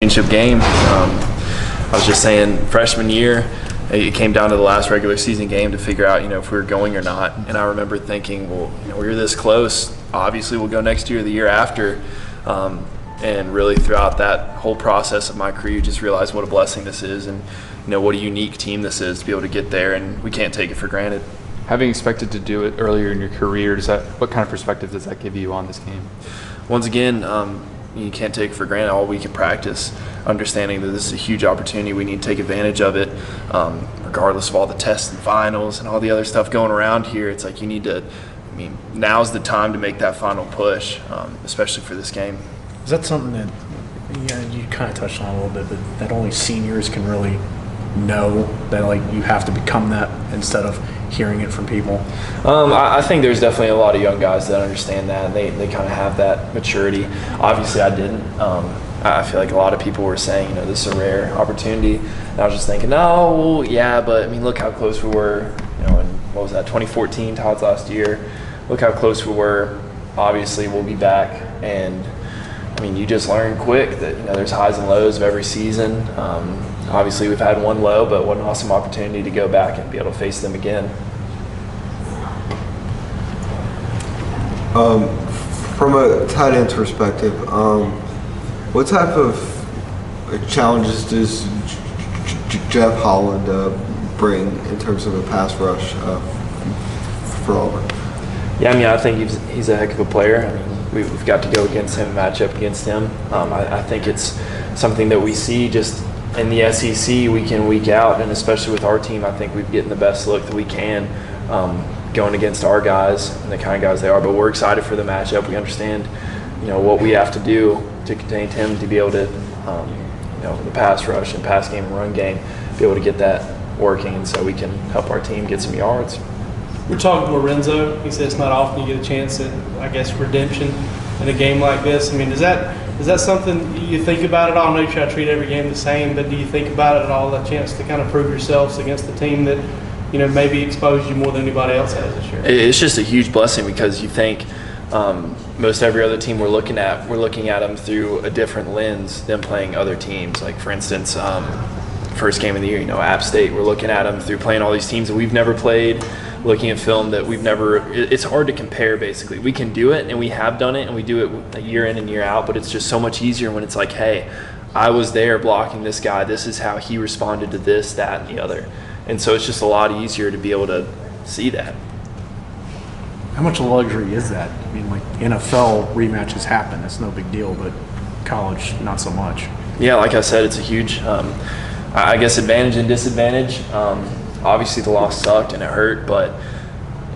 championship game. I was just saying, freshman year, it came down to the last regular season game to figure out, if we were going or not. And I remember thinking, well, we were this close. Obviously, we'll go next year or the year after. And really, throughout that whole process of my career, you just realize what a blessing this is, and what a unique team this is to be able to get there. And we can't take it for granted. Having expected to do it earlier in your career, what kind of perspective does that give you on this game? Once again, you can't take it for granted. All week in practice, understanding that this is a huge opportunity, we need to take advantage of it, regardless of all the tests and finals and all the other stuff going around here. It's like you need to, now's the time to make that final push, especially for this game. Is that something that you kind of touched on a little bit, that only seniors can really know, that you have to become that instead of hearing it from people? I think there's definitely a lot of young guys that understand that, and they kind of have that maturity. Obviously, I didn't. I feel like a lot of people were saying, this is a rare opportunity. And I was just thinking, no, well, yeah, but look how close we were. In what was that, 2014, Todd's last year. Look how close we were. Obviously, we'll be back, and you just learn quick that there's highs and lows of every season. Obviously, we've had one low, but what an awesome opportunity to go back and be able to face them again. From a tight end perspective, what type of challenges does Jeff Holland bring in terms of a pass rush for Auburn? Yeah, I think he's a heck of a player. We've got to go against him, match up against him. I think it's something that we see just in the SEC week in, week out, and especially with our team, I think we're getting the best look that we can going against our guys and the kind of guys they are. But we're excited for the matchup. We understand, what we have to do to contain him, to be able to, the pass rush and pass game and run game, be able to get that working, and so we can help our team get some yards. We're talking to Lorenzo. He said it's not often you get a chance at, redemption in a game like this. Is that something you think about at all? I know you try to treat every game the same, but do you think about it at all, that chance to kind of prove yourselves against the team that, maybe exposed you more than anybody else has this year? It's just a huge blessing, because you think most every other team we're looking at them through a different lens than playing other teams. Like, for instance, first game of the year, App State, we're looking at them through playing all these teams that we've never played, looking at film that we've never – it's hard to compare, basically. We can do it, and we have done it, and we do it year in and year out, but it's just so much easier when it's like, hey, I was there blocking this guy. This is how he responded to this, that, and the other. And so it's just a lot easier to be able to see that. How much luxury is that? NFL rematches happen. It's no big deal, but college, not so much. Yeah, like I said, it's a huge, I guess, advantage and disadvantage. Obviously, the loss sucked and it hurt, but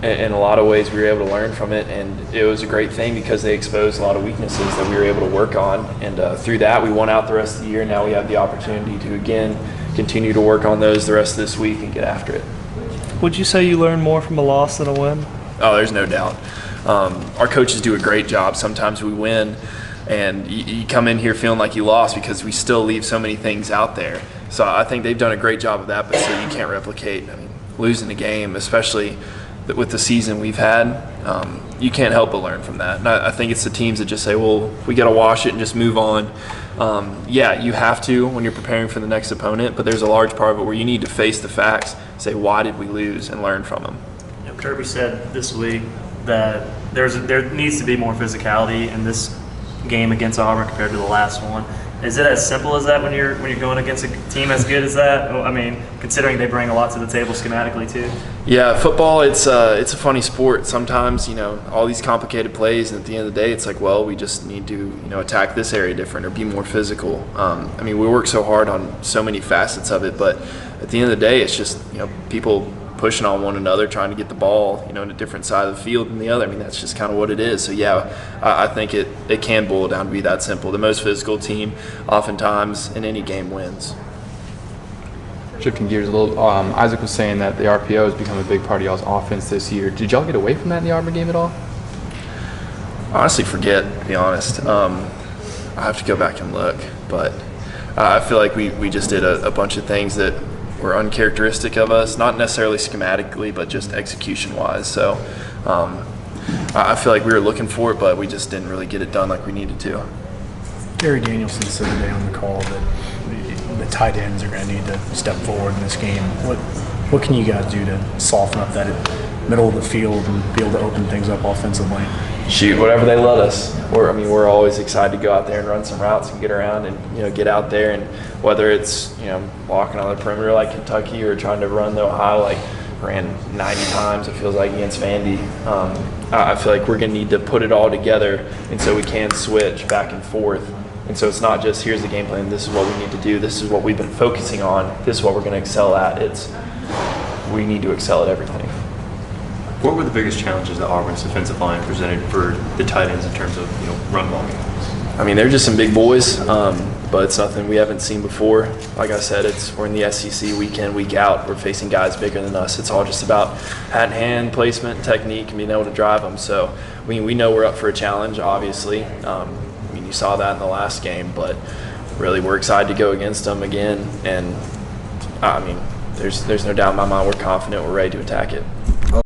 in a lot of ways, we were able to learn from it, and it was a great thing because they exposed a lot of weaknesses that we were able to work on. And through that, we won out the rest of the year. Now we have the opportunity to, again, continue to work on those the rest of this week and get after it. Would you say you learned more from a loss than a win? Oh, there's no doubt. Our coaches do a great job. Sometimes we win, and you come in here feeling like you lost because we still leave so many things out there. So I think they've done a great job of that, but still you can't replicate. Losing a game, especially with the season we've had, you can't help but learn from that. And I think it's the teams that just say, well, we got to wash it and just move on. Yeah, you have to when you're preparing for the next opponent, but there's a large part of it where you need to face the facts, say, why did we lose, and learn from them. Kirby said this week that there needs to be more physicality in this game against Auburn compared to the last one. Is it as simple as that when you're going against a team as good as that? Considering they bring a lot to the table schematically too. Yeah, football, it's a funny sport. Sometimes, all these complicated plays, and at the end of the day, it's like, well, we just need to, attack this area different or be more physical. We work so hard on so many facets of it, but at the end of the day, it's just, people pushing on one another, trying to get the ball, in a different side of the field than the other. That's just kind of what it is. So, yeah, I think it can boil down to be that simple. The most physical team, oftentimes, in any game wins. Shifting gears a little, Isaac was saying that the RPO has become a big part of y'all's offense this year. Did y'all get away from that in the Auburn game at all? Honestly, forget, to be honest. I have to go back and look. But I feel like we just did a bunch of things that were uncharacteristic of us, not necessarily schematically, but just execution-wise. So I feel like we were looking for it, but we just didn't really get it done like we needed to. Gary Danielson said today on the call that the tight ends are going to need to step forward in this game. What can you guys do to soften up that middle of the field and be able to open things up offensively? Shoot, whatever they let us. We're always excited to go out there and run some routes and get around and get out there, and whether it's blocking on the perimeter like Kentucky or trying to run the Ohio, like ran 90 times it feels like against Vandy. I feel like we're going to need to put it all together, and so we can switch back and forth. And so it's not just here's the game plan, this is what we need to do, this is what we've been focusing on, this is what we're going to excel at. It's we need to excel at everything. What were the biggest challenges that Auburn's defensive line presented for the tight ends in terms of run blocking? I mean, they're just some big boys, but it's nothing we haven't seen before. Like I said, we're in the SEC week in, week out. We're facing guys bigger than us. It's all just about hand placement, technique, and being able to drive them. So we know we're up for a challenge, obviously. You saw that in the last game, but really we're excited to go against them again. And, there's no doubt in my mind we're confident we're ready to attack it.